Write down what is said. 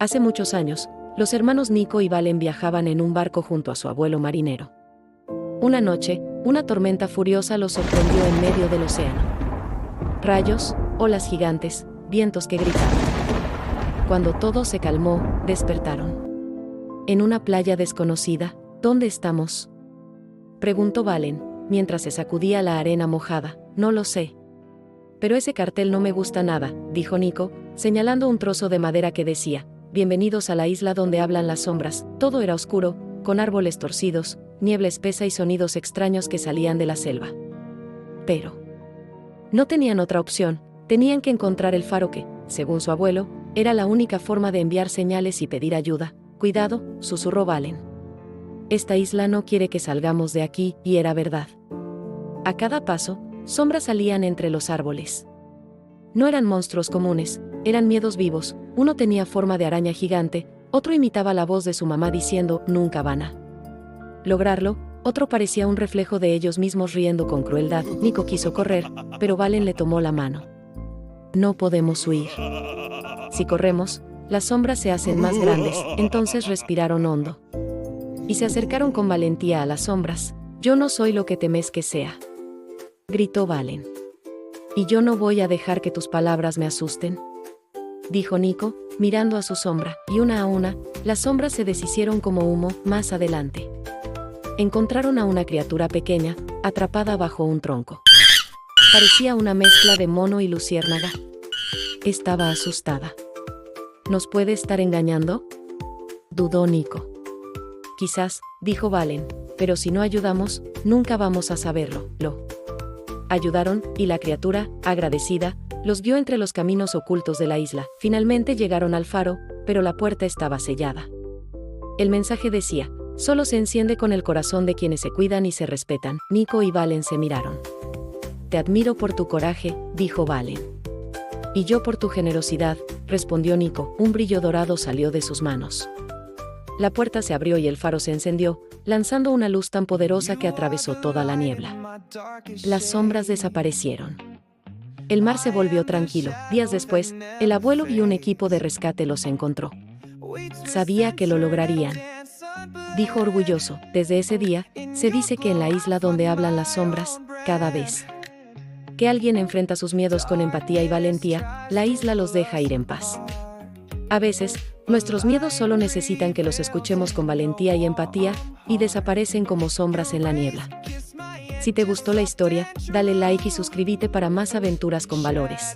Hace muchos años, los hermanos Nico y Valen viajaban en un barco junto a su abuelo marinero. Una noche, una tormenta furiosa los sorprendió en medio del océano. Rayos, olas gigantes, vientos que gritaban. Cuando todo se calmó, despertaron. En una playa desconocida, ¿dónde estamos?, preguntó Valen, mientras se sacudía la arena mojada. No lo sé. Pero ese cartel no me gusta nada, dijo Nico, señalando un trozo de madera que decía: bienvenidos a la isla donde hablan las sombras. Todo era oscuro, con árboles torcidos, niebla espesa y sonidos extraños que salían de la selva. Pero no tenían otra opción, tenían que encontrar el faro que, según su abuelo, era la única forma de enviar señales y pedir ayuda. Cuidado, susurró Valen. Esta isla no quiere que salgamos de aquí, y era verdad. A cada paso, sombras salían entre los árboles. No eran monstruos comunes, eran miedos vivos. Uno tenía forma de araña gigante, otro imitaba la voz de su mamá diciendo: nunca van a lograrlo. Otro parecía un reflejo de ellos mismos riendo con crueldad. Nico quiso correr, pero Valen le tomó la mano. No podemos huir. Si corremos, las sombras se hacen más grandes. Entonces respiraron hondo y se acercaron con valentía a las sombras. Yo no soy lo que temes que sea, gritó Valen. Y yo no voy a dejar que tus palabras me asusten, dijo Nico, mirando a su sombra. Y una a una, las sombras se deshicieron como humo. Más adelante, encontraron a una criatura pequeña, atrapada bajo un tronco. Parecía una mezcla de mono y luciérnaga. Estaba asustada. ¿Nos puede estar engañando?, dudó Nico. Quizás, dijo Valen, pero si no ayudamos, nunca vamos a saberlo. Lo ayudaron, y la criatura, agradecida, los vio entre los caminos ocultos de la isla. Finalmente llegaron al faro, pero la puerta estaba sellada. El mensaje decía: solo se enciende con el corazón de quienes se cuidan y se respetan. Nico y Valen se miraron. Te admiro por tu coraje, dijo Valen. Y yo por tu generosidad, respondió Nico. Un brillo dorado salió de sus manos. La puerta se abrió y el faro se encendió, lanzando una luz tan poderosa que atravesó toda la niebla. Las sombras desaparecieron. El mar se volvió tranquilo. Días después, el abuelo y un equipo de rescate los encontró. Sabía que lo lograrían, dijo orgulloso. Desde ese día, se dice que en la isla donde hablan las sombras, cada vez que alguien enfrenta sus miedos con empatía y valentía, la isla los deja ir en paz. A veces, nuestros miedos solo necesitan que los escuchemos con valentía y empatía, y desaparecen como sombras en la niebla. Si te gustó la historia, dale like y suscríbete para más aventuras con valores.